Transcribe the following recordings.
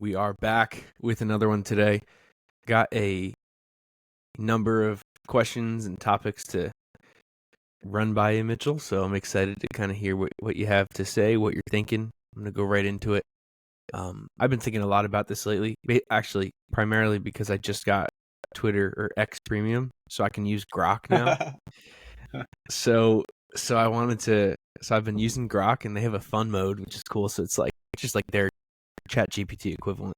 We are back with another one today. Got a number of questions and topics to run by you, Mitchell. So I'm excited to kind of hear what you have to say, what you're thinking. I'm going to go right into it. I've been thinking a lot about this lately, actually, primarily because I just got Twitter or X Premium, so I can use Grok now. So I've been using Grok, and they have a fun mode, which is cool. So it's just like their Chat GPT equivalent.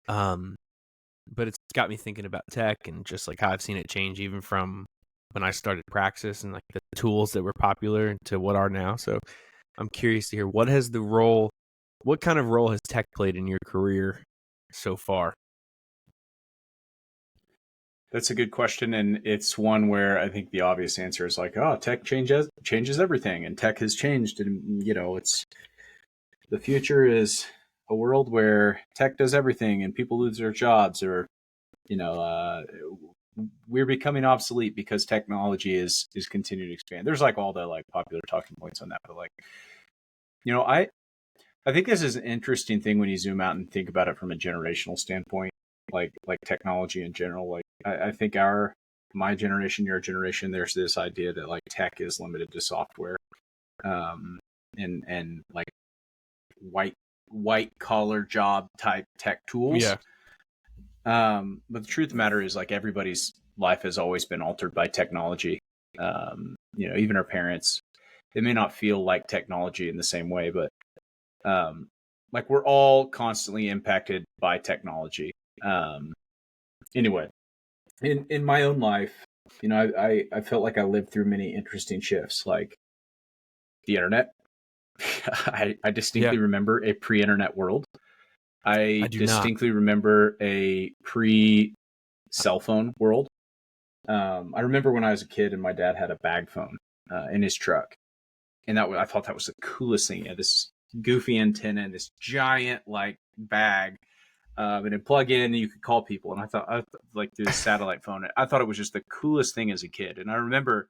But it's got me thinking about tech and just like how I've seen it change even from when I started Praxis and like the tools that were popular to what are now. So I'm curious to hear what kind of role has tech played in your career so far? That's a good question, and it's one where I think the obvious answer is like, oh, tech changes everything, and tech has changed, and it's the future is a world where tech does everything, and people lose their jobs, or we're becoming obsolete because technology is continuing to expand. There's like all the like popular talking points on that, but like, I think this is an interesting thing when you zoom out and think about it from a generational standpoint, like technology in general. Like I think my generation, your generation, there's this idea that like tech is limited to software, and like white collar job type tech tools. Yeah. But the truth of the matter is like everybody's life has always been altered by technology. Even our parents, they may not feel like technology in the same way, but like we're all constantly impacted by technology. Anyway, in my own life, I felt like I lived through many interesting shifts, like the internet. I distinctly remember a pre-internet world. I do distinctly remember a pre-cell phone world. I remember when I was a kid and my dad had a bag phone in his truck, and I thought that was the coolest thing. This goofy antenna and this giant like bag, and it'd plug in and you could call people. And I thought like through the satellite phone, I thought it was just the coolest thing as a kid. And I remember,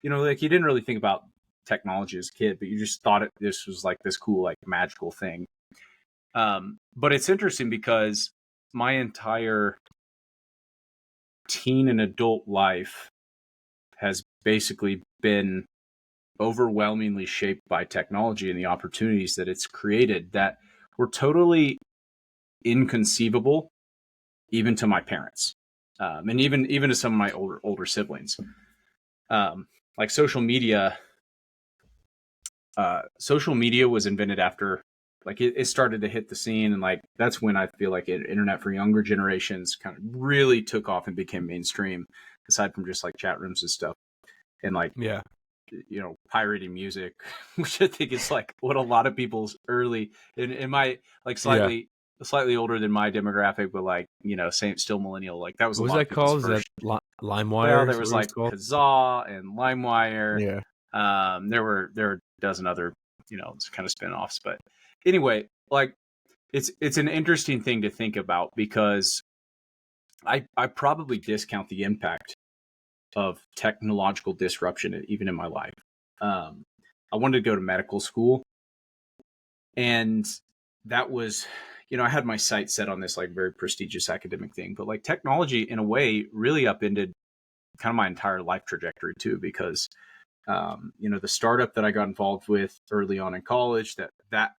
like you didn't really think about technology as a kid, but you just thought this was like this cool, like magical thing. But it's interesting because my entire teen and adult life has basically been overwhelmingly shaped by technology and the opportunities that it's created that were totally inconceivable even to my parents, and even to some of my older siblings. Like social media was invented after like it started to hit the scene, and like that's when I feel like internet for younger generations kind of really took off and became mainstream, aside from just like chat rooms and stuff, and like pirating music, which I think is like what a lot of people's early in my like slightly older than my demographic, but like still millennial. Like that was what a was lot that of people's called? first. Is that LimeWire? Well, there was like Kazaa and LimeWire. Yeah. There were a dozen other kind of spin-offs, but anyway, like it's an interesting thing to think about because I probably discount the impact of technological disruption even in my life. I wanted to go to medical school, and that was, I had my sights set on this like very prestigious academic thing, but like technology in a way really upended kind of my entire life trajectory too, because the startup that I got involved with early on in college, that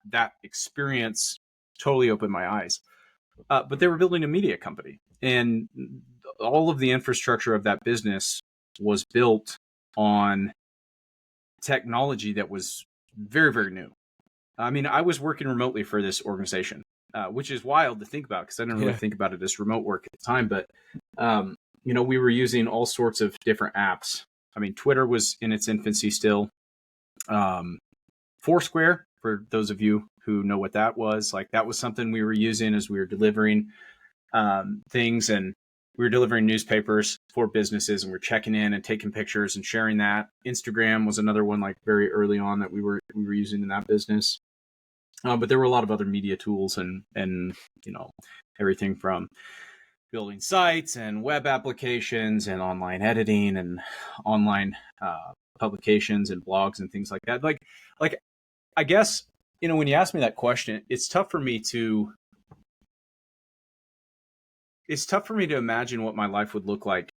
experience totally opened my eyes. But they were building a media company, and all of the infrastructure of that business was built on technology that was very, very new. I mean, I was working remotely for this organization, which is wild to think about because I didn't really think about it as remote work at the time. But, we were using all sorts of different apps. I mean, Twitter was in its infancy still. Foursquare, for those of you who know what that was, like that was something we were using as we were delivering things, and we were delivering newspapers for businesses, and we're checking in and taking pictures and sharing that. Instagram was another one like very early on that we were using in that business. But there were a lot of other media tools and everything from building sites and web applications and online editing and online publications and blogs and things like that. Like I guess, when you ask me that question, it's tough for me to it's tough for me to imagine what my life would look like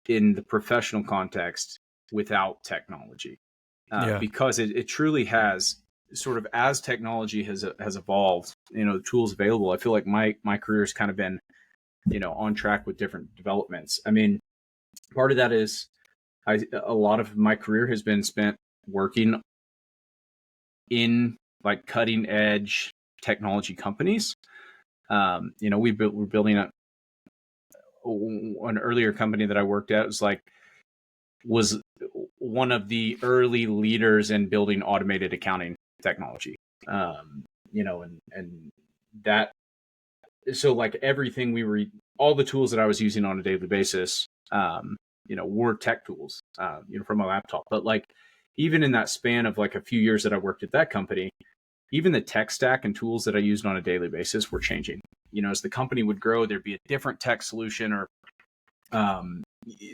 in the professional context without technology, Yeah. because it truly has sort of, as technology has evolved, the tools available. I feel like my career has kind of been, on track with different developments. I mean, part of that is a lot of my career has been spent working in like cutting edge technology companies. We're building an earlier company that I worked at was one of the early leaders in building automated accounting technology. And that, so like everything all the tools that I was using on a daily basis, were tech tools, from my laptop. But like, even in that span of like a few years that I worked at that company, even the tech stack and tools that I used on a daily basis were changing. As the company would grow, there'd be a different tech solution, or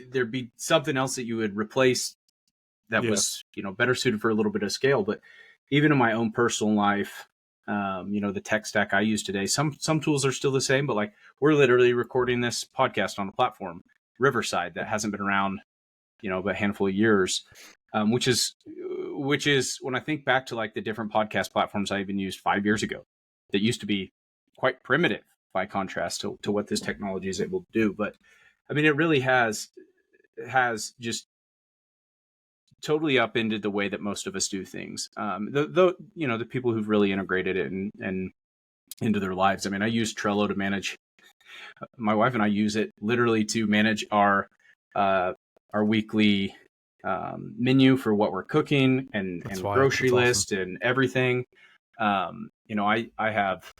there'd be something else that you would replace that was, better suited for a little bit of scale. But even in my own personal life, the tech stack I use today, some tools are still the same, but like, we're literally recording this podcast on a platform, Riverside, that hasn't been around, but a handful of years, which is when I think back to like the different podcast platforms I even used 5 years ago, that used to be quite primitive by contrast to what this technology is able to do. But I mean, it really has just totally upended the way that most of us do things. The people who've really integrated it and into their lives. I mean, I use Trello to manage. My wife and I use it literally to manage our weekly menu for what we're cooking, and grocery list and everything. I have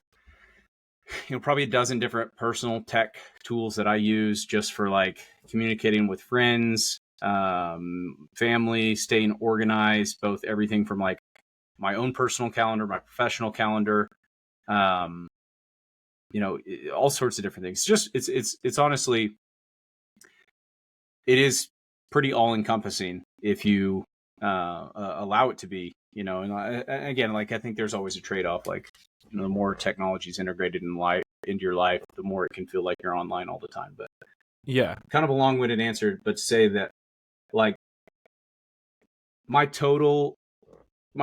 probably a dozen different personal tech tools that I use just for like communicating with friends, family, staying organized, both everything from like my own personal calendar, my professional calendar, all sorts of different things. Just it's honestly, it is pretty all encompassing if you allow it to be. And again, like, I think there's always a trade off. Like, the more technology is integrated into your life, the more it can feel like you're online all the time. But Yeah. kind of a long-winded answer, but to say that, like, my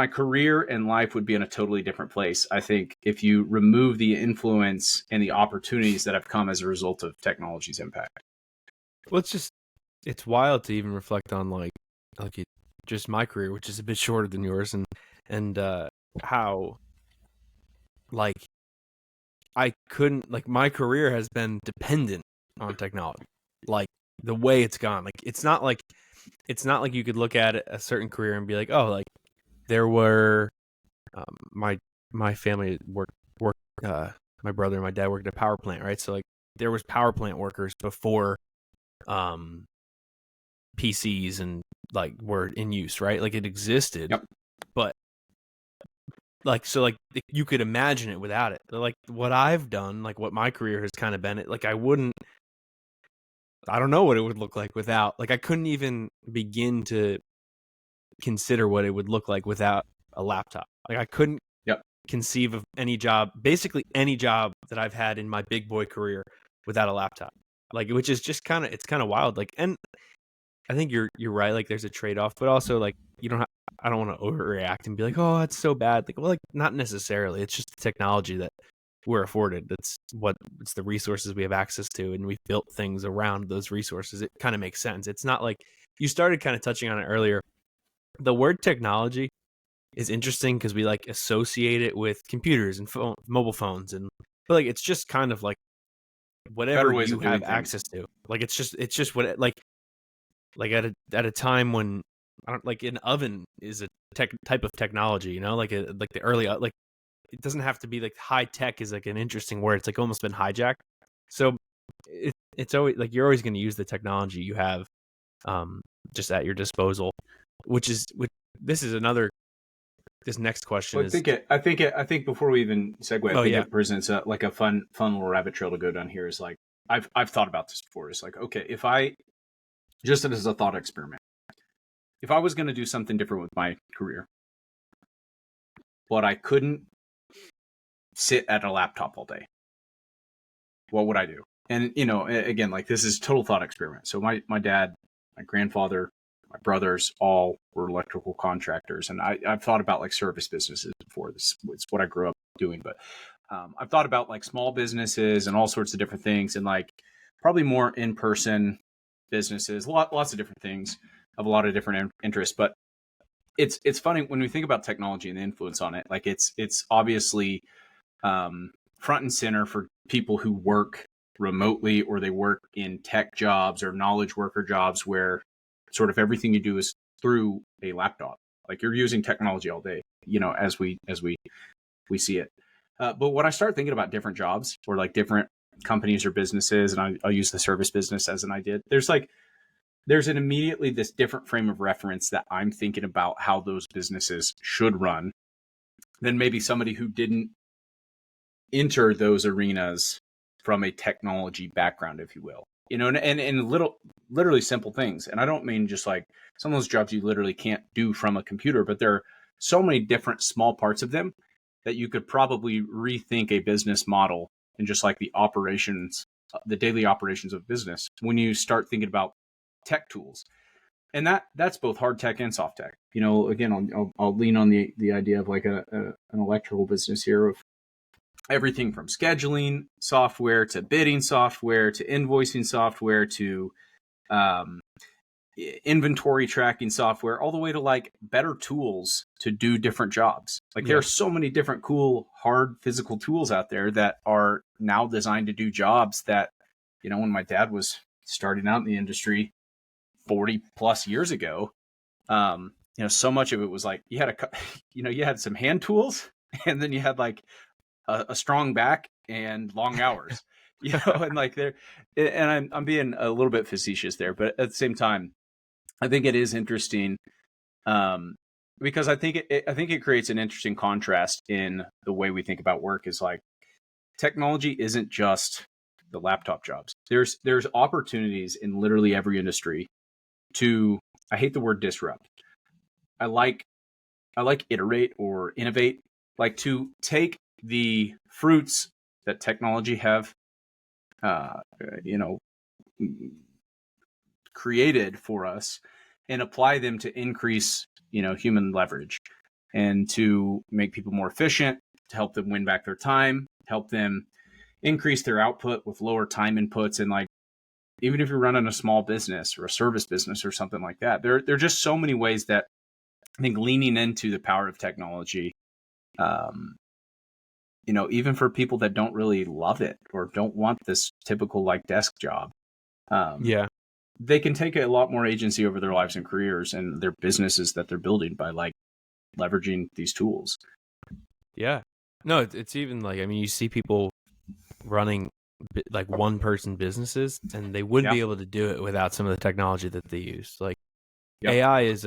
career and life would be in a totally different place, I think, if you remove the influence and the opportunities that have come as a result of technology's impact. Well, it's wild to even reflect on just my career, which is a bit shorter than yours, and how like I couldn't, like, my career has been dependent on technology, like the way it's gone. Like, it's not like you could look at a certain career and be like, oh, like, there were my family worked my brother and my dad worked at a power plant, right? So like, there was power plant workers before PCs and like were in use, right? Like, it existed. Yep. But like, so like, you could imagine it without it. Like, what I've done, like what my career has kind of been, like, I don't know what it would look like without, like, I couldn't even begin to consider what it would look like without a laptop. Like, I couldn't conceive of basically any job that I've had in my big boy career without a laptop. Like, which is just it's kind of wild. Like, and I think you're right. Like, there's a trade off, but also, like, I don't want to overreact and be like, oh, it's so bad. Like, not necessarily. It's just the technology that we're afforded. It's the resources we have access to, and we've built things around those resources. It kind of makes sense. It's not like, you started kind of touching on it earlier. The word technology is interesting because we like associate it with computers and mobile phones, but like, it's just kind of like whatever you have access to. Like, it's just what like at a time when, I don't, like, an oven is a type of technology, like like the early, like, it doesn't have to be like high tech is like an interesting word. It's like almost been hijacked. So it's always like, you're always going to use the technology you have just at your disposal, which this next question well, I think before we even segue, it presents like a fun little rabbit trail to go down here. Is like, I've thought about this before. It's like, okay, if I, just as a thought experiment, if I was going to do something different with my career, but I couldn't sit at a laptop all day, what would I do? And, again, like this is total thought experiment. So my dad, my grandfather, my brothers all were electrical contractors. And I've thought about like service businesses before. This is what I grew up doing. But I've thought about like small businesses and all sorts of different things, and like probably more in-person businesses, lots of different things, have a lot of different interests. But it's funny when we think about technology and the influence on it. Like it's obviously front and center for people who work remotely, or they work in tech jobs or knowledge worker jobs where sort of everything you do is through a laptop. Like you're using technology all day, as we see it. But when I start thinking about different jobs or like different companies or businesses, and I'll use the service business as an idea, there's an immediately this different frame of reference that I'm thinking about how those businesses should run than maybe somebody who didn't enter those arenas from a technology background, if you will. And literally simple things. And I don't mean just like some of those jobs you literally can't do from a computer, but there are so many different small parts of them that you could probably rethink a business model and just like the daily operations of business when you start thinking about tech tools. And that's both hard tech and soft tech. Again, I'll lean on the idea of like an electrical business here of everything from scheduling software to bidding software to invoicing software to inventory tracking software, all the way to like better tools to do different jobs. Like there are so many different cool, hard physical tools out there that are now designed to do jobs that, when my dad was starting out in the industry 40 plus years ago, so much of it was like you had some hand tools, and then you had like a strong back and long hours, and like and I'm being a little bit facetious there, but at the same time, I think it is interesting, because I think it creates an interesting contrast in the way we think about work. Is like technology isn't just the laptop jobs. There's opportunities in literally every industry to, I hate the word disrupt. I like iterate or innovate, like to take the fruits that technology have, created for us and apply them to increase, human leverage and to make people more efficient, to help them win back their time, help them increase their output with lower time inputs. And like, even if you're running a small business or a service business or something like that, there are just so many ways that I think leaning into the power of technology, even for people that don't really love it or don't want this typical like desk job, they can take a lot more agency over their lives and careers and their businesses that they're building by like leveraging these tools. Yeah. No, it's even like, I mean, you see people running like one person businesses, and they wouldn't be able to do it without some of the technology that they use. Like AI is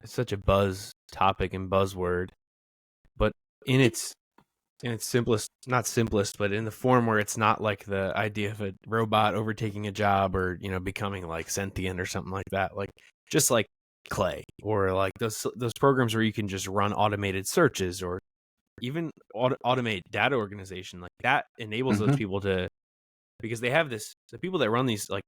such a buzz topic and buzzword, but in its simplest, not simplest, but in the form where it's not like the idea of a robot overtaking a job or, becoming like sentient or something like that. Like just like Clay, or like those programs where you can just run automated searches, or even automate data organization. Like that enables those people to, because they have this, the people that run these like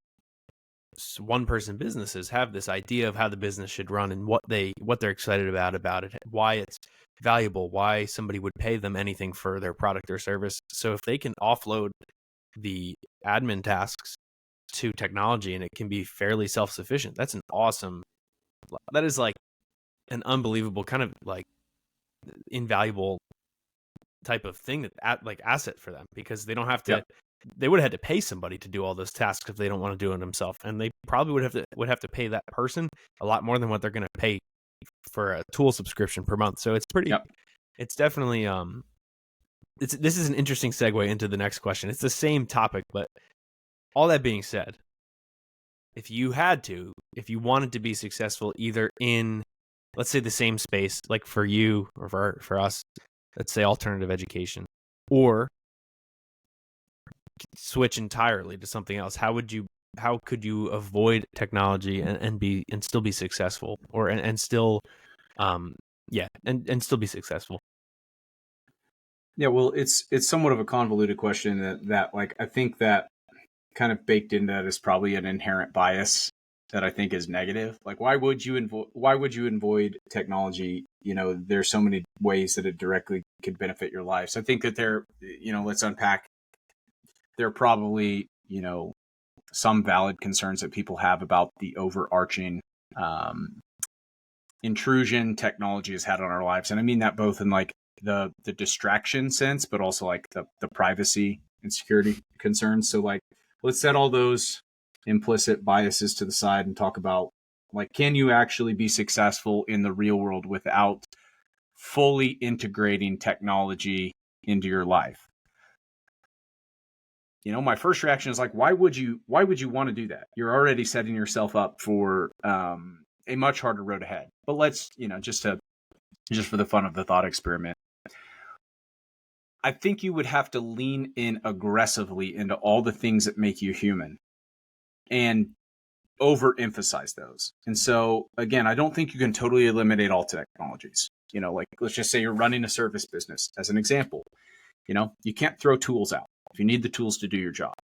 one person businesses have this idea of how the business should run and what they're excited about it, why it's valuable, why somebody would pay them anything for their product or service. So if they can offload the admin tasks to technology and it can be fairly self-sufficient, that is like an unbelievable kind of like invaluable type of thing, that like asset for them, because they don't have to, they would have had to pay somebody to do all those tasks if they don't want to do it themselves. And they probably would have to pay that person a lot more than what they're going to pay for a tool subscription per month. So it's pretty, it's definitely, this is an interesting segue into the next question. It's the same topic, but all that being said, if you wanted to be successful either in, let's say, the same space, like for you or for us, let's say alternative education, or switch entirely to something else, how could you avoid technology and still be successful, or and still still be successful? Yeah, well, it's somewhat of a convoluted question that like I think that kind of baked into that is probably an inherent bias that I think is negative. Like, why would you avoid technology? You know, there's so many ways that it directly could benefit your life. So I think that let's unpack. There are probably, some valid concerns that people have about the overarching intrusion technology has had on our lives. And I mean that both in like the distraction sense, but also like the privacy and security concerns. So like, let's set all those implicit biases to the side and talk about, like, can you actually be successful in the real world without fully integrating technology into your life? My first reaction is like, why would you want to do that? You're already setting yourself up for a much harder road ahead. But let's, just for the fun of the thought experiment, I think you would have to lean in aggressively into all the things that make you human and overemphasize those. And so, again, I don't think you can totally eliminate all technologies. Like, let's just say you're running a service business as an example. You can't throw tools out if you need the tools to do your job.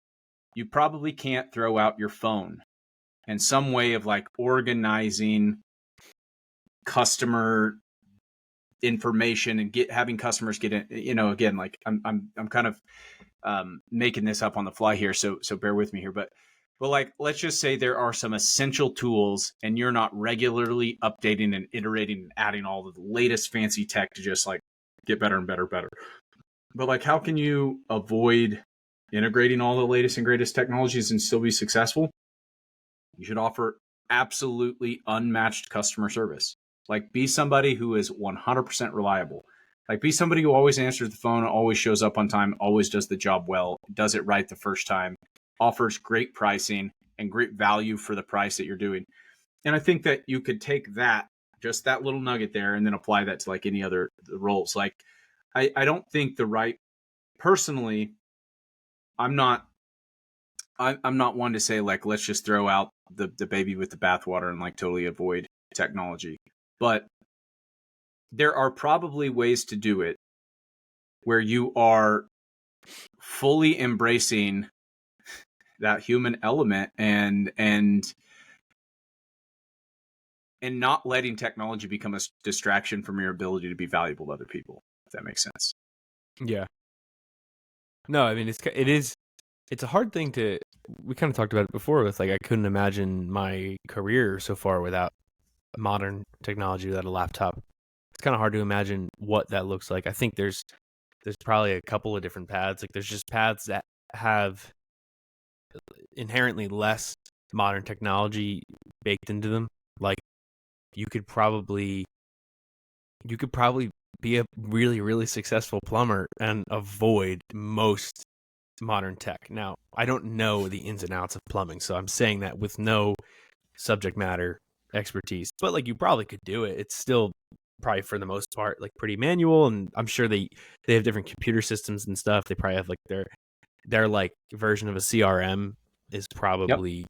You probably can't throw out your phone and some way of like organizing customer information and having customers get in. Again, like I'm kind of making this up on the fly here, so bear with me here. But like, let's just say there are some essential tools and you're not regularly updating and iterating and adding all of the latest fancy tech to just like get better and better. But like, how can you avoid integrating all the latest and greatest technologies and still be successful? You should offer absolutely unmatched customer service. Like, be somebody who is 100% reliable. Like, be somebody who always answers the phone, always shows up on time, always does the job well, does it right the first time, offers great pricing and great value for the price that you're doing. And I think that you could take that, just that little nugget there, and then apply that to like any other roles. Like, I don't think personally, I'm not one to say like, let's just throw out the baby with the bathwater and like totally avoid technology. But there are probably ways to do it where you are fully embracing that human element and not letting technology become a distraction from your ability to be valuable to other people, if that makes sense. Yeah. No, I mean, it's a hard thing we kind of talked about it before with like, I couldn't imagine my career so far without modern technology, without a laptop. It's kind of hard to imagine what that looks like. I think there's probably a couple of different paths. Like, there's just paths that have inherently less modern technology baked into them. Like, you could probably be a really, really successful plumber and avoid most modern tech. Now, I don't know the ins and outs of plumbing, so I'm saying that with no subject matter expertise. But like, you probably could do it. It's still probably for the most part like pretty manual, and I'm sure they have different computer systems and stuff. They probably have like their like version of a CRM is probably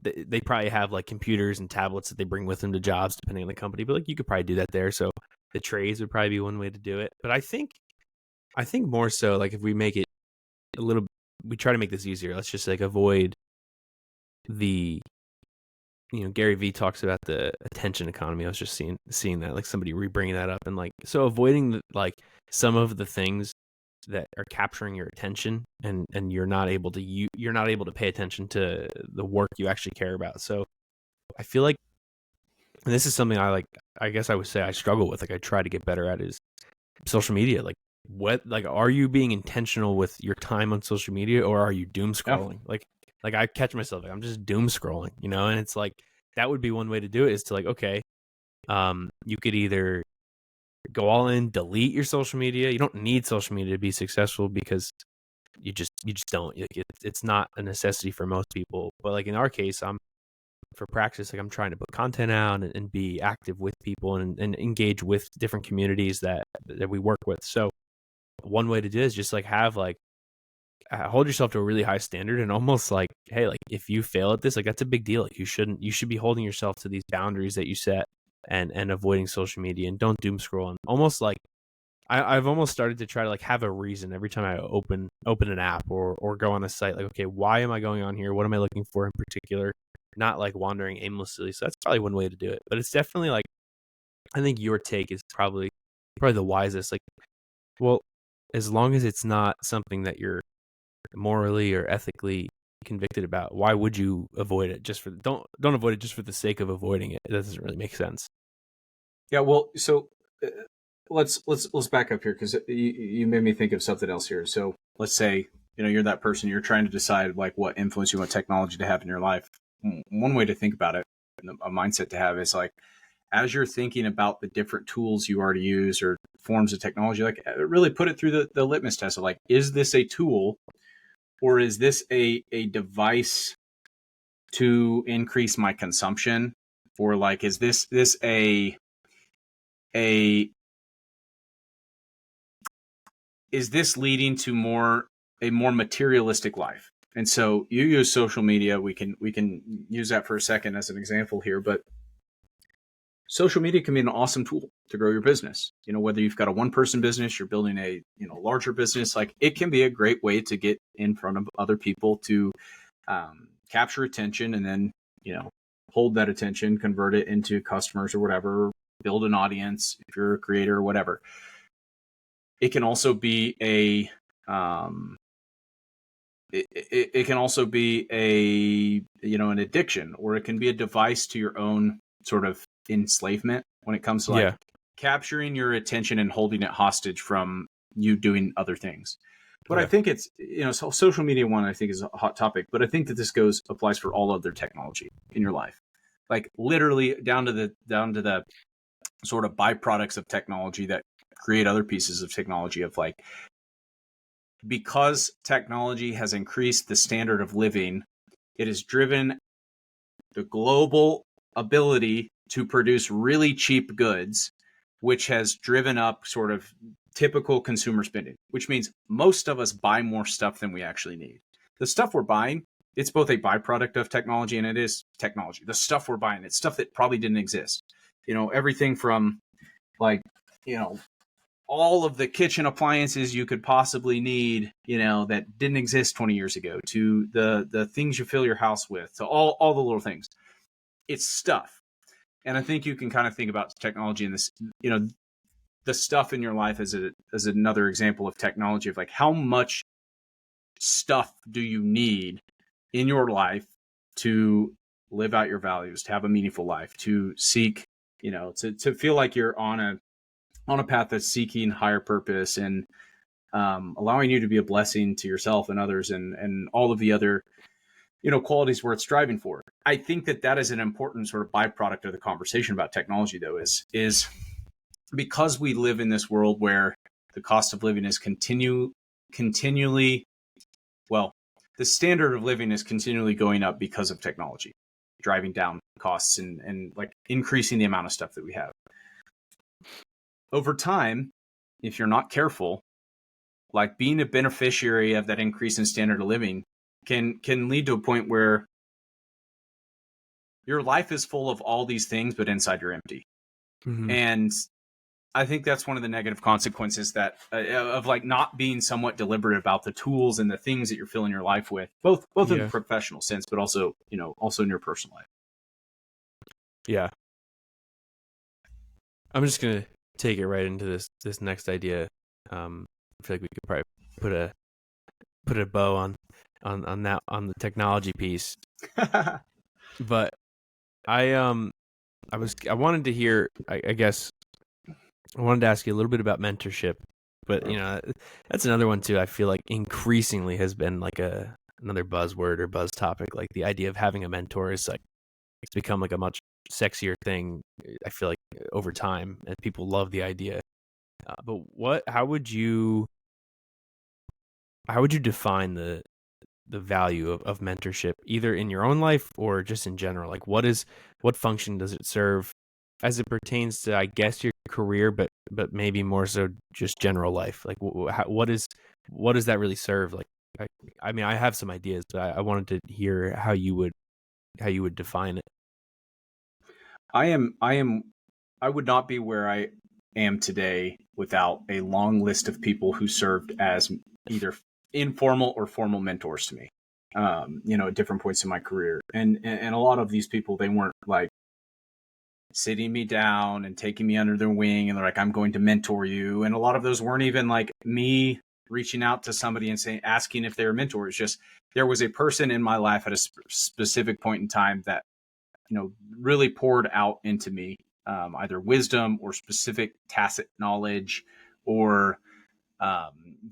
they probably have like computers and tablets that they bring with them to jobs depending on the company. But like, you could probably do that there. So the trays would probably be one way to do it. But I think more so like, if we make it we try to make this easier. Let's just like avoid Gary Vee talks about the attention economy. I was just seeing that, like, somebody bringing that up, and like, so avoiding like some of the things that are capturing your attention, and you're not able to pay attention to the work you actually care about. So I feel like, and this is something I guess I would say I struggle with, like, I try to get better at, is social media. Like, are you being intentional with your time on social media, or are you doom scrolling? Yeah. Like I catch myself, like, I'm just doom scrolling, and it's like, that would be one way to do it, is to like, okay, you could either go all in, delete your social media. You don't need social media to be successful, because you just don't. Like, it's not a necessity for most people. But like, in our case, for Praxis, like, I'm trying to put content out and be active with people and engage with different communities that we work with. So one way to do it is just like have like, hold yourself to a really high standard, and almost like, hey, like, if you fail at this, like, that's a big deal. Like, you should be holding yourself to these boundaries that you set, and avoiding social media, and don't doom scroll. And almost like, I've almost started to try to like have a reason every time I open an app or go on a site. Like, okay, why am I going on here? What am I looking for in particular? Not like wandering aimlessly. So that's probably one way to do it. But it's definitely like, I think your take is probably the wisest. Like, well, as long as it's not something that you're morally or ethically convicted about, why would you avoid it? Just for don't avoid it just for the sake of avoiding it. It doesn't really make sense. Yeah, well, so let's back up here, because you made me think of something else here. So let's say, you're that person, you're trying to decide like what influence you want technology to have in your life. One way to think about it, a mindset to have, is like, as you're thinking about the different tools you already use or forms of technology, like really put it through the litmus test of like, is this a tool, or is this a device to increase my consumption? Or like, is this a is this leading to a more materialistic life? And so you use social media. We can use that for a second as an example here, but social media can be an awesome tool to grow your business. Whether you've got a one-person business, you're building a larger business, like it can be a great way to get in front of other people, to capture attention, and then hold that attention, convert it into customers or whatever, build an audience if you're a creator or whatever. It can also be it can also be an addiction, or it can be a device to your own sort of enslavement when it comes to like capturing your attention and holding it hostage from you doing other things. But I think it's, so social media one, I think, is a hot topic, but I think that this applies for all other technology in your life, like literally down to the sort of byproducts of technology that create other pieces of technology, of like, because technology has increased the standard of living, it has driven the global ability to produce really cheap goods, which has driven up sort of typical consumer spending, which means most of us buy more stuff than we actually need. The stuff we're buying, it's both a byproduct of technology and it is technology. The stuff we're buying, it's stuff that probably didn't exist. Everything from like, all of the kitchen appliances you could possibly need, that didn't exist 20 years ago, to the things you fill your house with, to all the little things. It's stuff. And I think you can kind of think about technology in this, the stuff in your life as another example of technology, of like, how much stuff do you need in your life to live out your values, to have a meaningful life, to seek, to feel like you're on a path that's seeking higher purpose, and allowing you to be a blessing to yourself and others, and all of the other, qualities worth striving for. I think that is an important sort of byproduct of the conversation about technology, though, is because we live in this world where the cost of living is continually, well, the standard of living is continually going up because of technology, driving down costs and like increasing the amount of stuff that we have. Over time, if you're not careful, like being a beneficiary of that increase in standard of living can lead to a point where your life is full of all these things, but inside you're empty. Mm-hmm. And I think that's one of the negative consequences that of like not being somewhat deliberate about the tools and the things that you're filling your life with, both in the professional sense, but also, also in your personal life. Yeah. I'm just going to take it right into this next idea. I feel like we could probably put a bow on the technology piece. But I wanted to hear, I guess I wanted to ask you a little bit about mentorship, but that's another one too. I feel like increasingly has been like another buzzword or buzz topic. Like the idea of having a mentor is like, it's become like a much sexier thing, I feel like, over time, and people love the idea. But how would you define the value of mentorship, either in your own life or just in general? Like, what function does it serve as it pertains to, I guess, your career, but maybe more so just general life? Like, what does that really serve? Like, I mean, I have some ideas, but I wanted to hear how you would define it. I would not be where I am today without a long list of people who served as either informal or formal mentors to me, at different points in my career. And a lot of these people, they weren't like sitting me down and taking me under their wing and they're like, I'm going to mentor you. And a lot of those weren't even like me reaching out to somebody and asking if they were mentors. It's just, there was a person in my life at a specific point in time that, really poured out into me, either wisdom or specific tacit knowledge or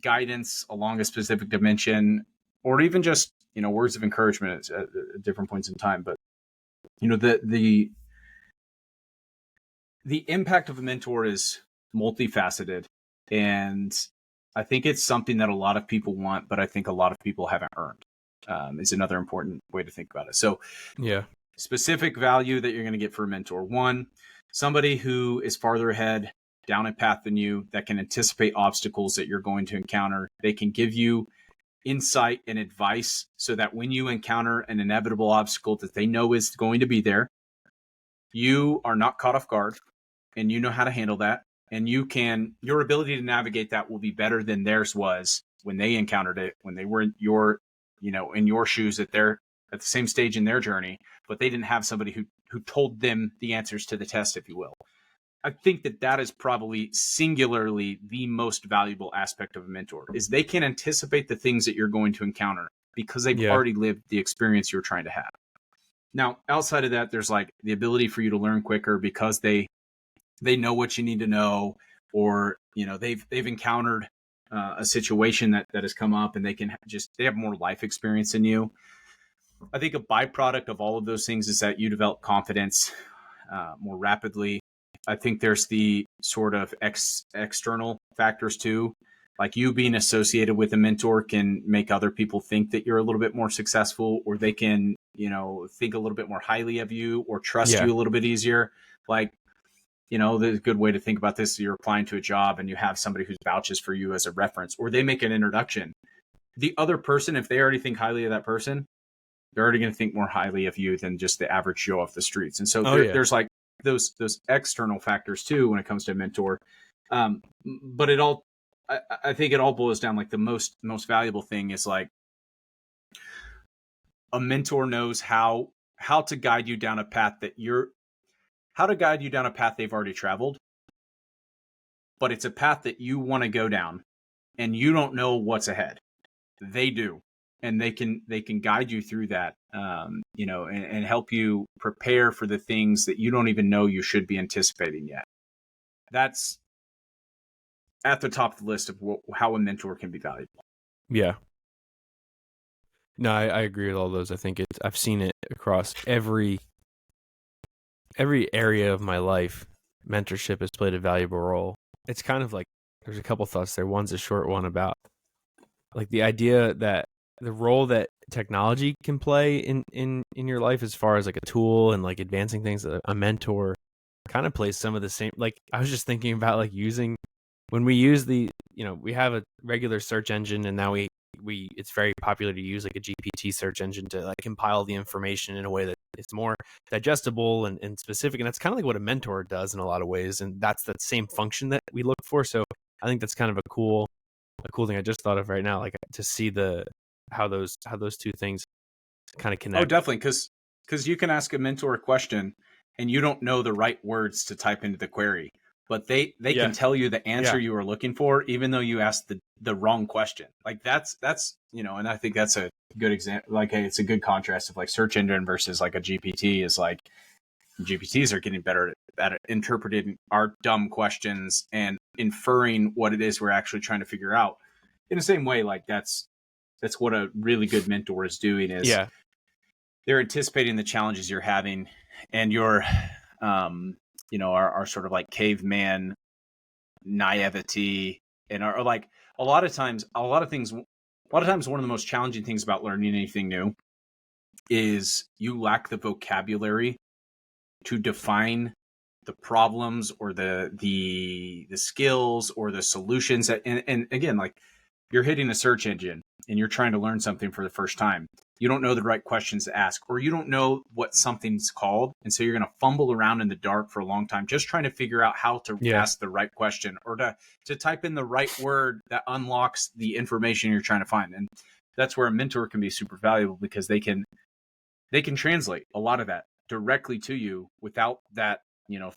guidance along a specific dimension, or even just, words of encouragement at different points in time. But, the impact of a mentor is multifaceted, and I think it's something that a lot of people want, but I think a lot of people haven't earned, is another important way to think about it. So yeah, specific value that you're going to get for a mentor. One, somebody who is farther ahead down a path than you, that can anticipate obstacles that you're going to encounter. They can give you insight and advice so that when you encounter an inevitable obstacle that they know is going to be there, you are not caught off guard and you know how to handle that. And your ability to navigate that will be better than theirs was when they encountered it, when they were in your shoes at the same stage in their journey, but they didn't have somebody who told them the answers to the test, if you will. I think that is probably singularly the most valuable aspect of a mentor, is they can anticipate the things that you're going to encounter because they've already lived the experience you're trying to have. Now, outside of that, there's like the ability for you to learn quicker because they know what you need to know, or, they've encountered a situation that has come up, and they have more life experience than you. I think a byproduct of all of those things is that you develop confidence more rapidly. I think there's the sort of external factors too. Like, you being associated with a mentor can make other people think that you're a little bit more successful, or they can, think a little bit more highly of you or trust you a little bit easier. Like, the good way to think about this is you're applying to a job and you have somebody who vouches for you as a reference, or they make an introduction. The other person, if they already think highly of that person, they're already going to think more highly of you than just the average Joe off the streets. And so there's like those external factors too when it comes to a mentor. But I think it all boils down, like, the most valuable thing is, like, a mentor knows how to guide you down a path they've already traveled, but it's a path that you want to go down and you don't know what's ahead. They do. And they can guide you through that, and help you prepare for the things that you don't even know you should be anticipating yet. That's at the top of the list of how a mentor can be valuable. Yeah. No, I agree with all those. I think I've seen it across every area of my life. Mentorship has played a valuable role. It's kind of like, there's a couple thoughts there. One's a short one about, like, the idea that the role that technology can play in your life as far as like a tool and like advancing things, a mentor kind of plays some of the same. Like, I was just thinking about, like, when we use we have a regular search engine, and now it's very popular to use like a GPT search engine to like compile the information in a way that it's more digestible and specific. And that's kind of like what a mentor does in a lot of ways. And that's that same function that we look for. So I think that's kind of a cool thing I just thought of right now, like, to see how those two things kind of connect. Oh, definitely. Because you can ask a mentor a question and you don't know the right words to type into the query, but they can tell you the answer you were looking for, even though you asked the wrong question. Like, that's and I think that's a good example. Like, hey, it's a good contrast of like search engine versus like a GPT. Is like, GPTs are getting better at interpreting our dumb questions and inferring what it is we're actually trying to figure out. In the same way, like, that's what a really good mentor is doing, is they're anticipating the challenges you're having, and your our sort of like caveman naivety, and are like, a lot of times one of the most challenging things about learning anything new is you lack the vocabulary to define the problems or the skills or the solutions and again, like, you're hitting a search engine and you're trying to learn something for the first time. you don't know the right questions to ask, or you don't know what something's called. And so you're going to fumble around in the dark for a long time, just trying to figure out how to Yeah. ask the right question or to type in the right word that unlocks the information you're trying to find. And that's where a mentor can be super valuable, because they can translate a lot of that directly to you without that,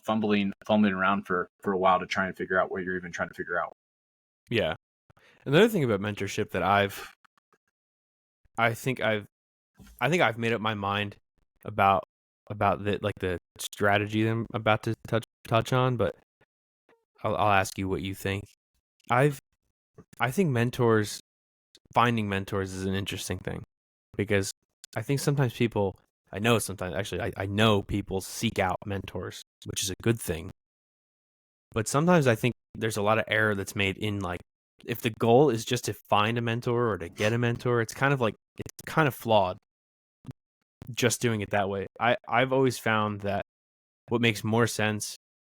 fumbling around for a while to try and figure out what you're even trying to figure out. Yeah. Another thing about mentorship that I think I've made up my mind about the strategy that I'm about to touch on, but I'll ask you what you think. I think finding mentors is an interesting thing, because I think sometimes I know people seek out mentors, which is a good thing. But sometimes I think there's a lot of error that's made in, like, if the goal is just to find a mentor or to get a mentor, it's kind of flawed just doing it that way. I've always found that what makes more sense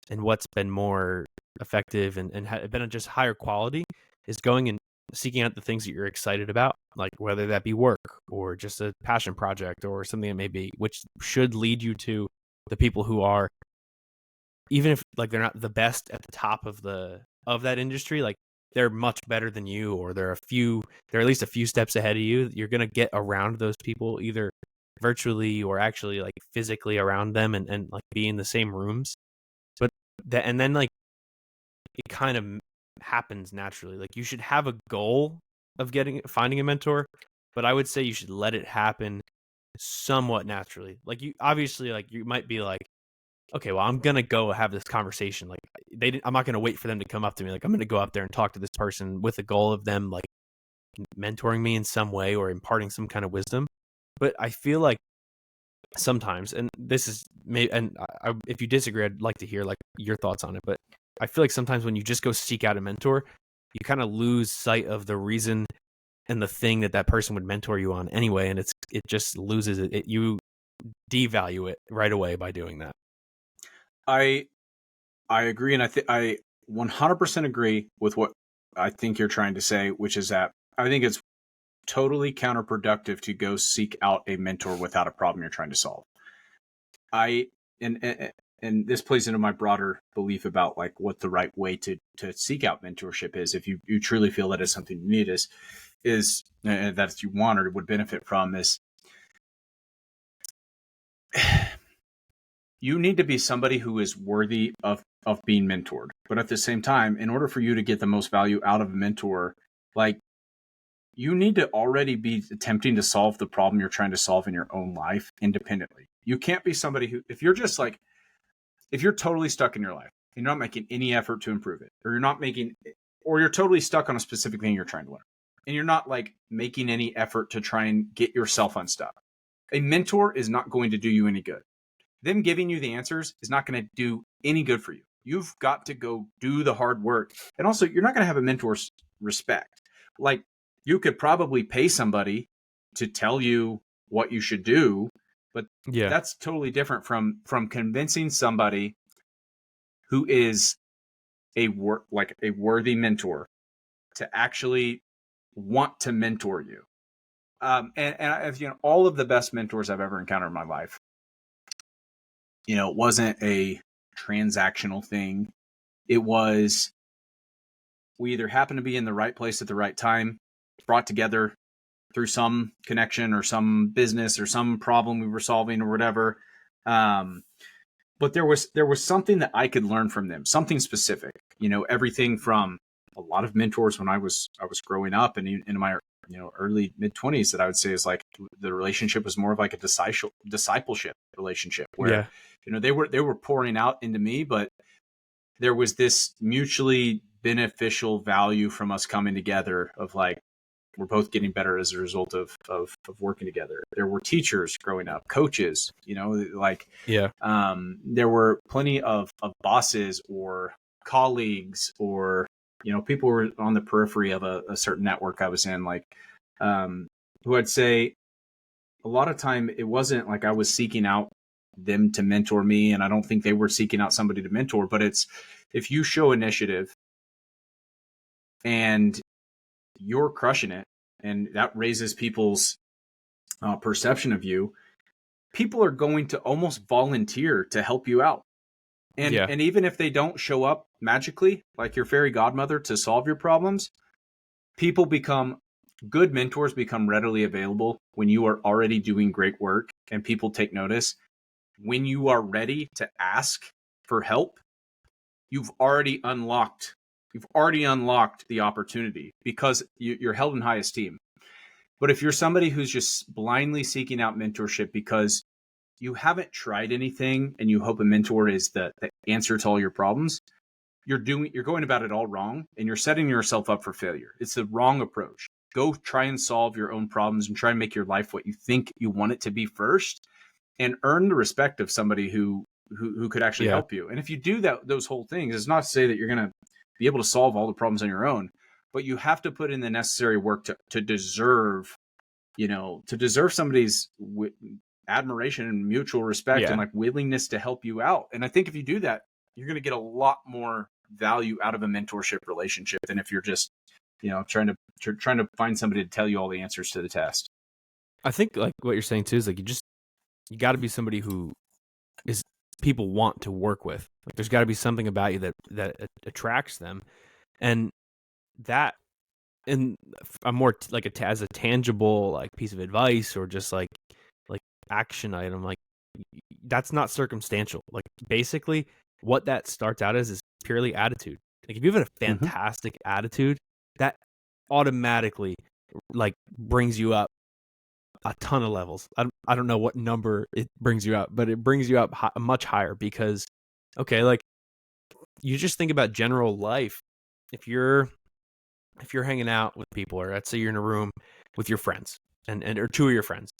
and what's been more effective and been just higher quality is going and seeking out the things that you're excited about, like whether that be work or just a passion project or something that may be, which should lead you to the people who are, even if like they're not the best at the top of that industry, like they're much better than you, or they're at least a few steps ahead of you. You're going to get around those people either virtually or actually like physically around them, and like be in the same rooms. But and then like it kind of happens naturally. Like you should have a goal of finding a mentor, but I would say you should let it happen somewhat naturally. Like you obviously, like you might be like, okay, well, I'm gonna go have this conversation. Like I'm not gonna wait for them to come up to me. Like I'm gonna go up there and talk to this person with the goal of them like mentoring me in some way or imparting some kind of wisdom. But I feel like sometimes, and this is if you disagree, I'd like to hear like your thoughts on it. But I feel like sometimes when you just go seek out a mentor, you kind of lose sight of the reason and the thing that person would mentor you on anyway, and it just loses it. You devalue it right away by doing that. I agree, and I 100% agree with what I think you're trying to say, which is that I think it's totally counterproductive to go seek out a mentor without a problem you're trying to solve. And this plays into my broader belief about like what the right way to seek out mentorship is. If you truly feel that it's something you need, is that you want or would benefit from, is you need to be somebody who is worthy of being mentored. But at the same time, in order for you to get the most value out of a mentor, like you need to already be attempting to solve the problem you're trying to solve in your own life independently. You can't be somebody who, if you're totally stuck in your life, you're not making any effort to improve it, or you're totally stuck on a specific thing you're trying to learn, and you're not like making any effort to try and get yourself unstuck. A mentor is not going to do you any good. Them giving you the answers is not going to do any good for you. You've got to go do the hard work. And also, you're not going to have a mentor's respect. Like, you could probably pay somebody to tell you what you should do, but Yeah, that's totally different from convincing somebody who is a worthy mentor to actually want to mentor you. And I've, all of the best mentors I've ever encountered in my life, it wasn't a transactional thing. It was, we either happened to be in the right place at the right time, brought together through some connection or some business or some problem we were solving or whatever. But there was something that I could learn from them, something specific. Everything from a lot of mentors when I was growing up and in my early mid-20s, that I would say is like the relationship was more of like a discipleship relationship where they were pouring out into me, but there was this mutually beneficial value from us coming together of like, we're both getting better as a result of working together. There were teachers growing up, coaches, there were plenty of bosses or colleagues or, people who were on the periphery of a certain network I was in, like, who I'd say a lot of time it wasn't like I was seeking out them to mentor me, and I don't think they were seeking out somebody to mentor, but it's, if you show initiative and you're crushing it, and that raises people's perception of you, people are going to almost volunteer to help you out. Yeah. And even if they don't show up magically, like your fairy godmother, to solve your problems, good mentors become readily available when you are already doing great work and people take notice. When you are ready to ask for help, you've already unlocked the opportunity because you're held in high esteem. But if you're somebody who's just blindly seeking out mentorship because you haven't tried anything and you hope a mentor is the answer to all your problems, you're going about it all wrong and you're setting yourself up for failure. It's the wrong approach. Go try and solve your own problems and try and make your life what you think you want it to be first, and earn the respect of somebody who could actually help you. And if you do those whole things, it's not to say that you're going to be able to solve all the problems on your own, but you have to put in the necessary work to deserve, somebody's admiration and mutual respect and like willingness to help you out. And I think if you do that, you're going to get a lot more value out of a mentorship relationship than if you're just, trying to find somebody to tell you all the answers to the test. I think like what you're saying too is like you got to be somebody who is people want to work with. Like there's got to be something about you that attracts them, and that in a more like as a tangible like piece of advice or just like action item, like that's not circumstantial. Like basically what that starts out as is purely attitude. Like if you have a fantastic attitude, that automatically like brings you up a ton of levels. I don't know what number it brings you up, but it brings you up much higher because, okay, like you just think about general life. If you're hanging out with people, or let's say you're in a room with your friends and or two of your friends,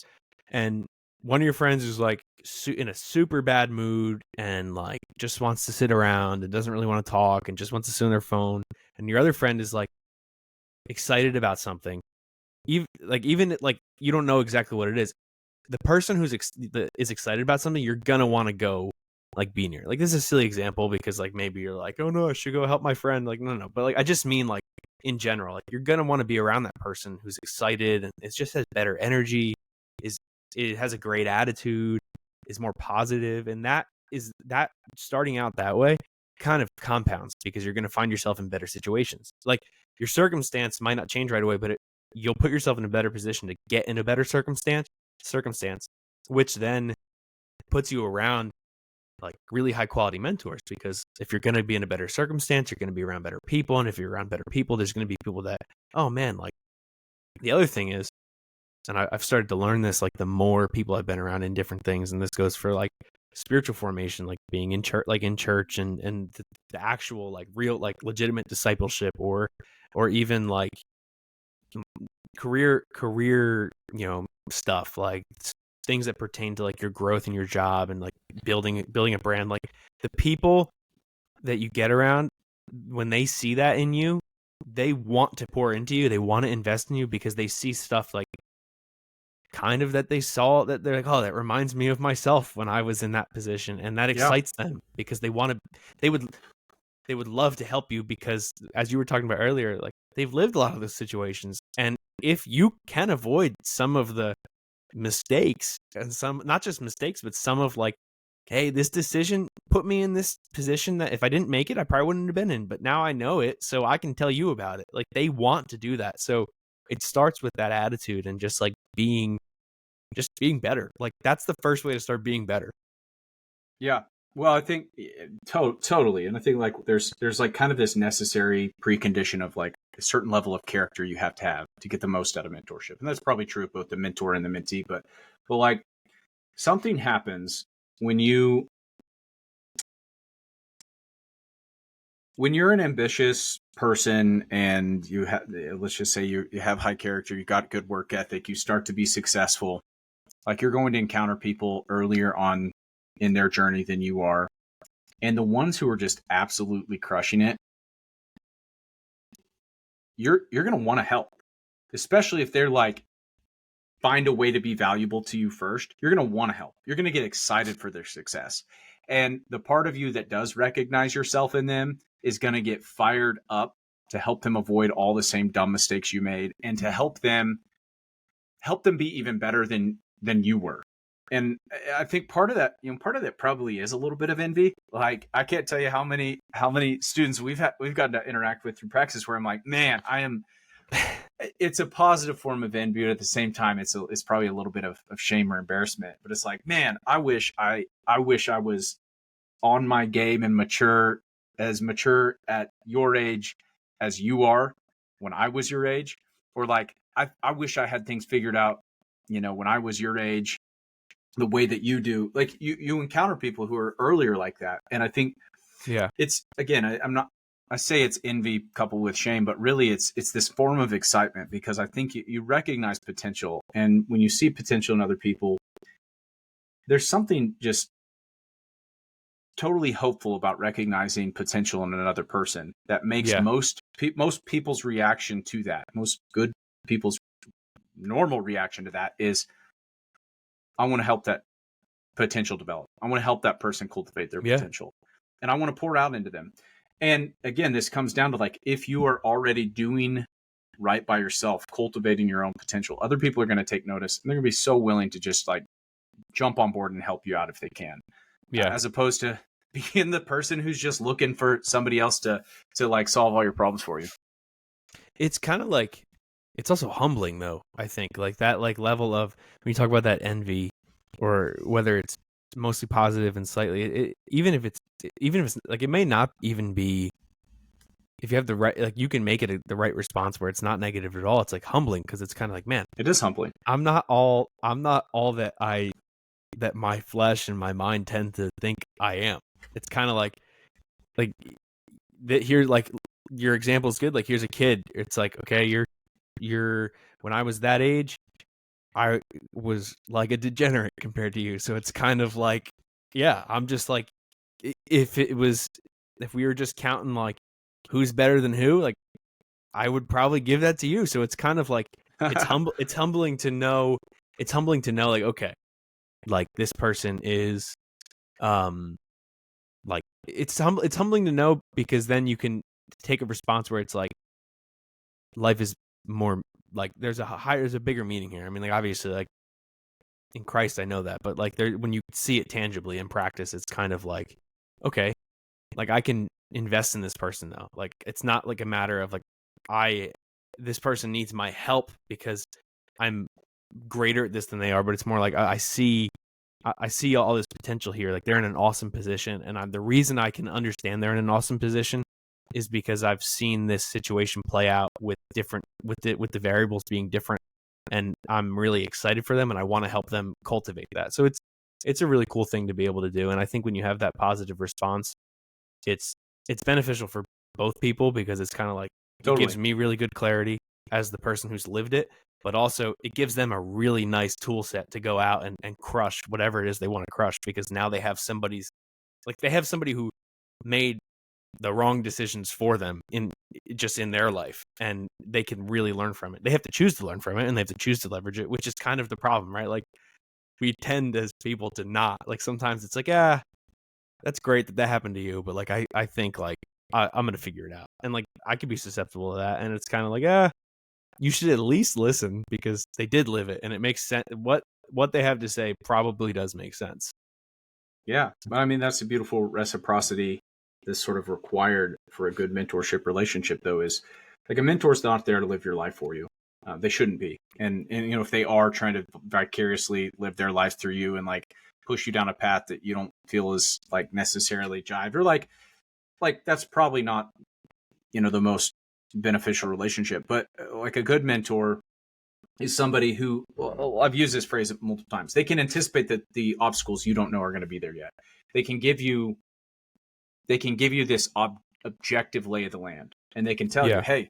and one of your friends is like in a super bad mood and like just wants to sit around and doesn't really want to talk and just wants to sit on their phone, and your other friend is like excited about something, even you don't know exactly what it is. The person who's is excited about something, you're gonna want to go like be near. Like this is a silly example because like maybe you're like, oh no, I should go help my friend. Like no, but like I just mean like in general, like you're gonna want to be around that person who's excited and it just has better energy, it has a great attitude, is more positive, and that starting out that way kind of compounds because you're gonna find yourself in better situations. Like your circumstance might not change right away, but you'll put yourself in a better position to get in a better circumstance, which then puts you around like really high quality mentors, because if you're going to be in a better circumstance, you're going to be around better people. And if you're around better people, there's going to be people that, oh man, like the other thing is, and I've started to learn this, like the more people I've been around in different things, and this goes for like spiritual formation, like being in church, and the actual like real, like legitimate discipleship, or even like career, stuff, like things that pertain to like your growth in your job and like building a brand. Like the people that you get around, when they see that in you, they want to pour into you, they want to invest in you because they see stuff like kind of that they saw that they're like, oh, that reminds me of myself when I was in that position, and that excites them because they would love to help you because, as you were talking about earlier, like they've lived a lot of those situations. And if you can avoid some of the mistakes, and some, not just mistakes, but some of like, hey, this decision put me in this position that if I didn't make it, I probably wouldn't have been in, but now I know it, so I can tell you about it. Like they want to do that. So it starts with that attitude and just like being better. Like that's the first way to start being better. Yeah. Well, I think totally. And I think like there's like kind of this necessary precondition of like a certain level of character you have to get the most out of mentorship. And that's probably true of both the mentor and the mentee, but like something happens when you're an ambitious person and you have, let's just say you have high character, you got good work ethic, you start to be successful. Like you're going to encounter people earlier on in their journey than you are. And the ones who are just absolutely crushing it, you're going to want to help, especially if they're like, find a way to be valuable to you first. You're going to want to help. You're going to get excited for their success. And the part of you that does recognize yourself in them is going to get fired up to help them avoid all the same dumb mistakes you made and to help them help them be even better than you were. And I think part of that, probably is a little bit of envy. Like, I can't tell you how many students we've gotten to interact with through Praxis where I'm like, man, it's a positive form of envy, but at the same time, it's probably a little bit of shame or embarrassment. But it's like, man, I wish I was on my game and mature at your age as you are when I was your age. Or like, I wish I had things figured out, when I was your age, the way that you do. Like, you encounter people who are earlier like that. And I think it's, again, I say it's envy coupled with shame, but really it's this form of excitement, because I think you recognize potential. And when you see potential in other people, there's something just totally hopeful about recognizing potential in another person that makes most people's reaction to that, most good people's normal reaction to that is, I want to help that potential develop. I want to help that person cultivate their potential, and I want to pour out into them. And again, this comes down to, like, if you are already doing right by yourself, cultivating your own potential, other people are going to take notice, and they're going to be so willing to just like jump on board and help you out if they can. As opposed to being the person who's just looking for somebody else to like solve all your problems for you. It's kind of like, it's also humbling though, I think, like that, like level of, when you talk about that envy, or whether it's mostly positive and slightly, even if it's like, it may not even be, if you have the right, like, you can make it the right response where it's not negative at all. It's like humbling, because it's kind of like, man, it is humbling. I'm not all that my flesh and my mind tend to think I am. It's kind of like that here, like, your example is good. Like, here's a kid. It's like, okay, you're when I was that age, I was like a degenerate compared to you. So it's kind of like, I'm just like, if we were just counting like who's better than who, like, I would probably give that to you. So it's kind of like, it's humbling to know like, okay, like, this person is, like, it's humbling to know, because then you can take a response where it's like, life is more like, there's a bigger meaning here. I mean, like, obviously, like, in Christ, I know that, but like, when you see it tangibly in practice, it's kind of like, okay, like, I can invest in this person now. Like, it's not like a matter of like, this person needs my help because I'm greater at this than they are, but it's more like, I see all this potential here. Like, they're in an awesome position, and the reason I can understand they're in an awesome position is because I've seen this situation play out with the variables being different, and I'm really excited for them, and I want to help them cultivate that. So it's a really cool thing to be able to do, and I think when you have that positive response, it's beneficial for both people, because it's kind of like, it gives me really good clarity as the person who's lived it, but also it gives them a really nice tool set to go out and crush whatever it is they want to crush, because now they have somebody who made the wrong decisions for them in their life, and they can really learn from it. They have to choose to learn from it, and they have to choose to leverage it, which is kind of the problem, right? Like, we tend as people to not, like, sometimes it's like, that's great that happened to you, but like, I think like, I'm gonna figure it out, and like, I could be susceptible to that, and it's kind of like, you should at least listen, because they did live it, and it makes sense. What they have to say probably does make sense. Yeah, I mean, that's a beautiful reciprocity that's sort of required for a good mentorship relationship, though, is like, a mentor's not there to live your life for you. They shouldn't be. And if they are trying to vicariously live their life through you and like push you down a path that you don't feel is like necessarily jived, or like that's probably not, the most beneficial relationship. But like, a good mentor is somebody who, well, I've used this phrase multiple times. They can anticipate that the obstacles you don't know are going to be there yet. They can give you this objective lay of the land, and they can tell you, hey,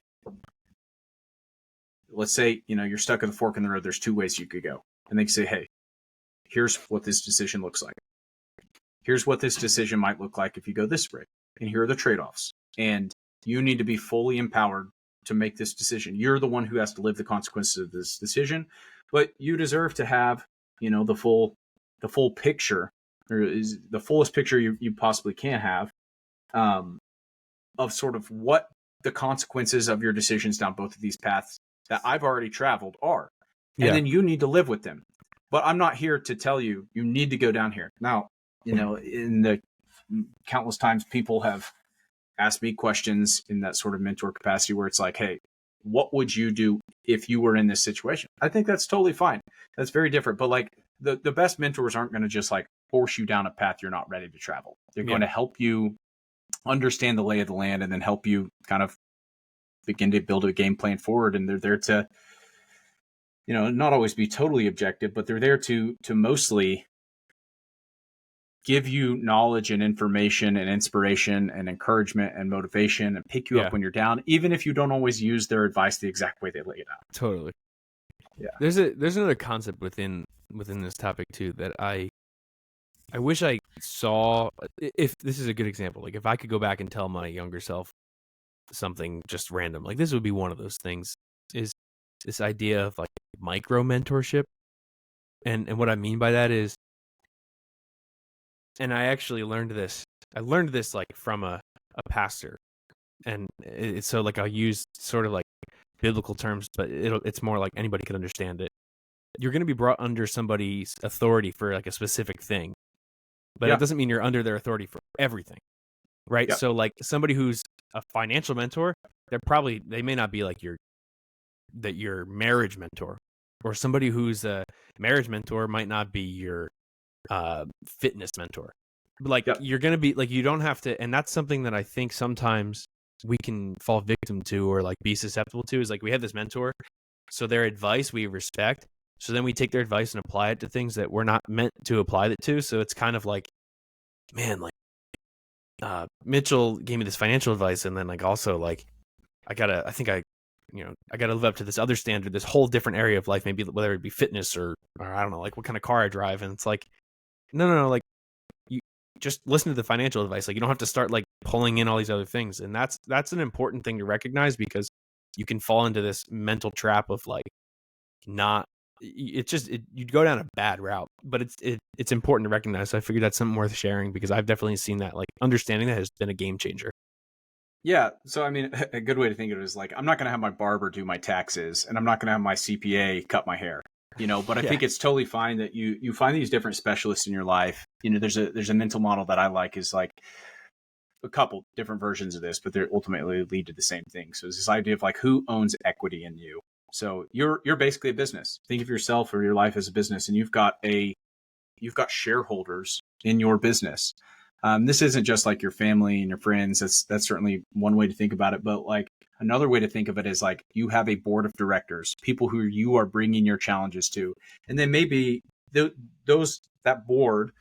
let's say, you're stuck at the fork in the road. There's two ways you could go. And they can say, hey, here's what this decision looks like. Here's what this decision might look like if you go this way. And here are the trade-offs. And you need to be fully empowered to make this decision. You're the one who has to live the consequences of this decision, but you deserve to have, the full picture, or is the fullest picture you possibly can have, of sort of what the consequences of your decisions down both of these paths that I've already traveled are. and Yeah. then you need to live with them. But I'm not here to tell you need to go down here. Now, in the countless times people have asked me questions in that sort of mentor capacity where it's like, hey, what would you do if you were in this situation? I think that's totally fine. That's very different. But like the best mentors aren't going to just like force you down a path you're not ready to travel. They're going to help you understand the lay of the land and then help you kind of begin to build a game plan forward. And they're there to, not always be totally objective, but they're there to mostly give you knowledge and information and inspiration and encouragement and motivation and pick you up when you're down, even if you don't always use their advice the exact way they lay it out. Totally. Yeah. There's another concept within this topic too that I wish I saw. If this is a good example, like if I could go back and tell my younger self something just random, like this would be one of those things, is this idea of like micro mentorship. And what I mean by that is, and I actually learned this. I learned this like from a pastor, and it's so like I'll use sort of like biblical terms, but it's more like anybody could understand it. You're going to be brought under somebody's authority for like a specific thing, but it doesn't mean you're under their authority for everything, right? So like somebody who's a financial mentor, they may not be like your marriage mentor, or somebody who's a marriage mentor might not be your fitness mentor. But like you're going to be like, you don't have to, and that's something that I think sometimes we can fall victim to or like be susceptible to, is like we have this mentor, so their advice we respect, so then we take their advice and apply it to things that we're not meant to apply it to. So it's kind of like, man, like Mitchell gave me this financial advice, and then like also like I gotta live up to this other standard, this whole different area of life, maybe whether it be fitness or I don't know, like what kind of car I drive. And it's like, no, like you just listen to the financial advice. Like you don't have to start like pulling in all these other things. And that's an important thing to recognize, because you can fall into this mental trap of like you'd go down a bad route. But it's important to recognize. So I figured that's something worth sharing, because I've definitely seen that, like understanding that has been a game changer. Yeah. So, I mean, a good way to think of it is like, I'm not going to have my barber do my taxes, and I'm not going to have my CPA cut my hair, but I think it's totally fine that you find these different specialists in your life. There's a mental model that I like, is like a couple different versions of this, but they ultimately lead to the same thing. So it's this idea of like, who owns equity in you? So you're basically a business. Think of yourself or your life as a business, and you've got shareholders in your business. This isn't just like your family and your friends. That's certainly one way to think about it. But like another way to think of it is like you have a board of directors, people who you are bringing your challenges to. And then maybe that board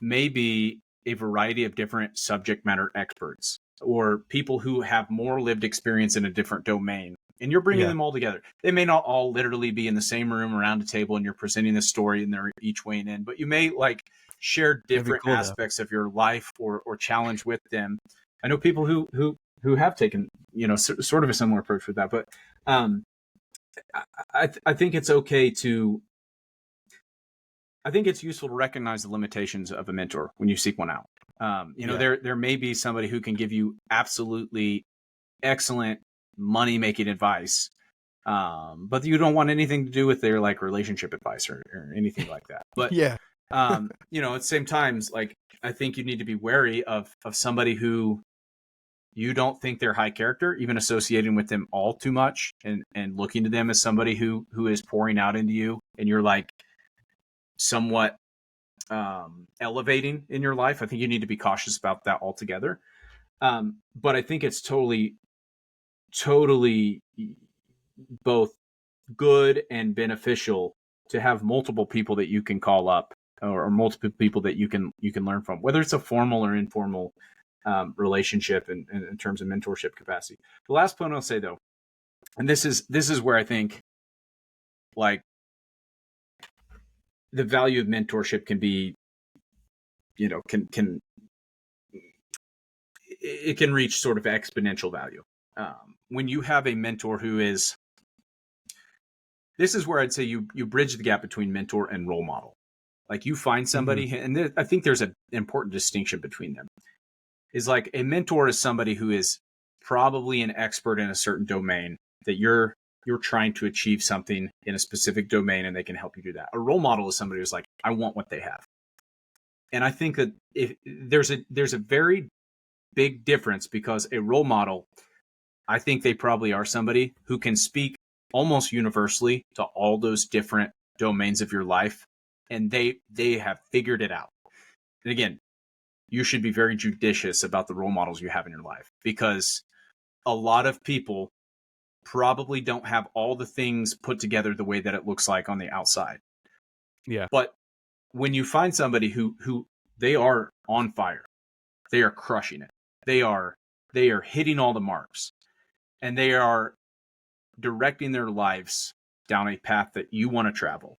may be a variety of different subject matter experts or people who have more lived experience in a different domain. And you're bringing them all together. They may not all literally be in the same room around a table and you're presenting this story and they're each weighing in, but you may like share different aspects of your life or challenge with them. I know people who have taken, sort of a similar approach with that, but I think it's okay to, I think it's useful to recognize the limitations of a mentor when you seek one out. There may be somebody who can give you absolutely excellent money-making advice, but you don't want anything to do with their like relationship advice or anything like that. But at the same time, like I think you need to be wary of somebody who you don't think they're high character, even associating with them all too much and looking to them as somebody who is pouring out into you and you're like somewhat elevating in your life. I think you need to be cautious about that altogether. But I think it's totally both good and beneficial to have multiple people that you can call up or multiple people that you can learn from, whether it's a formal or informal relationship in terms of mentorship capacity. The last point I'll say though, and this is where I think like the value of mentorship can be, it can reach sort of exponential value. When you have a mentor who is, this is where I'd say you bridge the gap between mentor and role model. Like you find somebody, and I think there's an important distinction between them. Is like a mentor is somebody who is probably an expert in a certain domain that you're you're trying to achieve something in a specific domain and they can help you do that. A role model is somebody who's like, I want what they have. And I think that if there's a very big difference, because a role model, I think they probably are somebody who can speak almost universally to all those different domains of your life, and they have figured it out. And again, you should be very judicious about the role models you have in your life, because a lot of people probably don't have all the things put together the way that it looks like on the outside. Yeah. But when you find somebody who they are on fire, they are crushing it, they are hitting all the marks, and they are directing their lives down a path that you want to travel.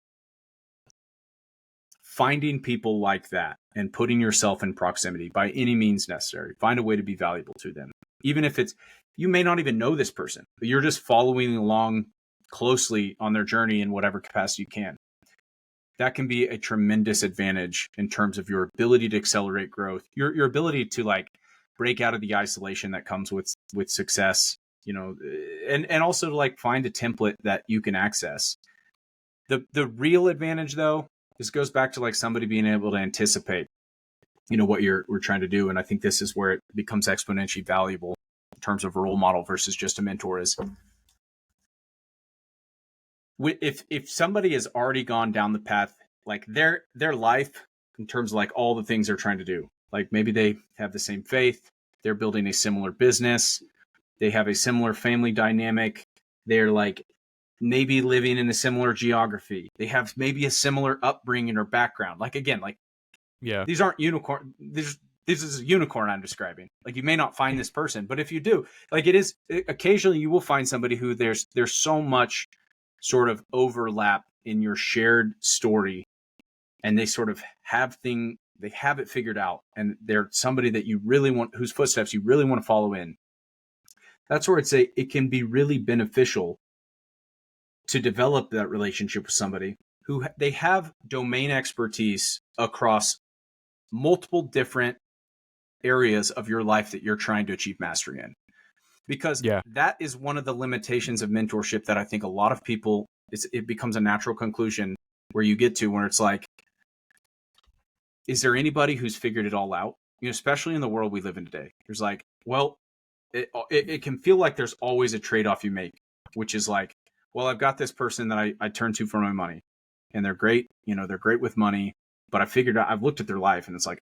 Finding people like that and putting yourself in proximity by any means necessary, find a way to be valuable to them. Even if it's, you may not even know this person, but you're just following along closely on their journey in whatever capacity you can. That can be a tremendous advantage in terms of your ability to accelerate growth, your ability to like break out of the isolation that comes with success, you know, and also to like find a template that you can access. The real advantage though, this goes back to like somebody being able to anticipate, you know, what we're trying to do. And I think this is where it becomes exponentially valuable in terms of a role model versus just a mentor. Is if somebody has already gone down the path, like their life in terms of like all the things they're trying to do, like maybe they have the same faith, they're building a similar business, they have a similar family dynamic, they're like maybe living in a similar geography, they have maybe a similar upbringing or background. Like again, like these aren't unicorn. This is a unicorn I'm describing. Like you may not find this person, but if you do, like occasionally you will find somebody who there's so much sort of overlap in your shared story, and they sort of they have it figured out, and they're somebody that you really want, whose footsteps you really want to follow in. That's where it can be really beneficial to develop that relationship with somebody who they have domain expertise across multiple different areas of your life that you're trying to achieve mastery in. Because that is one of the limitations of mentorship that I think a lot of people, it becomes a natural conclusion where you get to where it's like, is there anybody who's figured it all out? You know, especially in the world we live in today. There's like, well, it can feel like there's always a trade-off you make, which is like, well, I've got this person that I turn to for my money, and they're great, you know, they're great with money, but I figured out, I've looked at their life and it's like,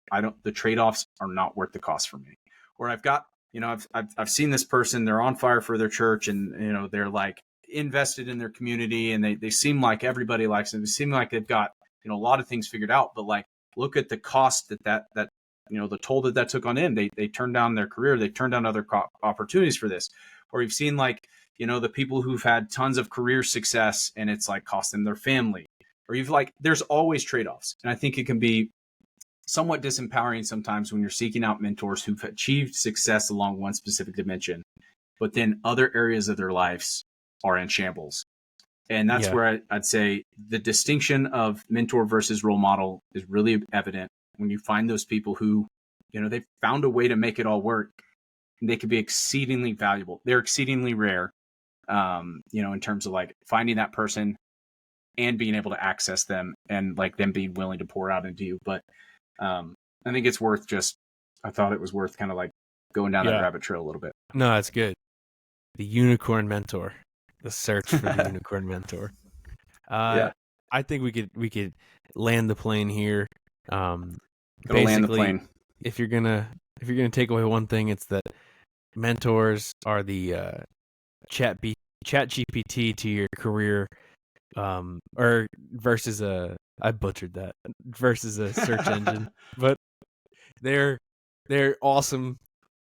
the trade-offs are not worth the cost for me. Or I've got, you know, I've seen this person, they're on fire for their church, and, you know, they're like invested in their community, and they seem like everybody likes them. They seem like they've got, you know, a lot of things figured out, but like, look at the cost that, you know, the toll that took on them. They turned down their career. They turned down other opportunities for this. Or you've seen like, you know, the people who've had tons of career success and it's like cost them their family. Or you've like, there's always trade-offs. And I think it can be somewhat disempowering sometimes when you're seeking out mentors who've achieved success along one specific dimension, but then other areas of their lives are in shambles. And that's where I'd say the distinction of mentor versus role model is really evident when you find those people who, you know, they've found a way to make it all work. And they can be exceedingly valuable. They're exceedingly rare, you know, in terms of like finding that person and being able to access them and like them being willing to pour out into you. But I think it's worth I thought it was worth kind of like going down that rabbit trail a little bit. No, that's good. The unicorn mentor, the search for the unicorn mentor. I think we could land the plane here. Basically, land the plane. If you're gonna take away one thing, it's that mentors are the chat GPT to your career, or versus I butchered that, versus a search engine, but they're awesome,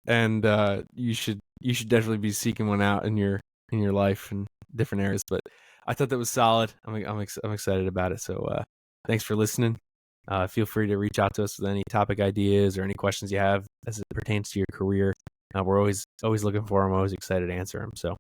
and you should definitely be seeking one out in your life and different areas. But I thought that was solid. I'm excited about it. So thanks for listening. Feel free to reach out to us with any topic ideas or any questions you have as it pertains to your career. We're always looking for them. Always excited to answer them. So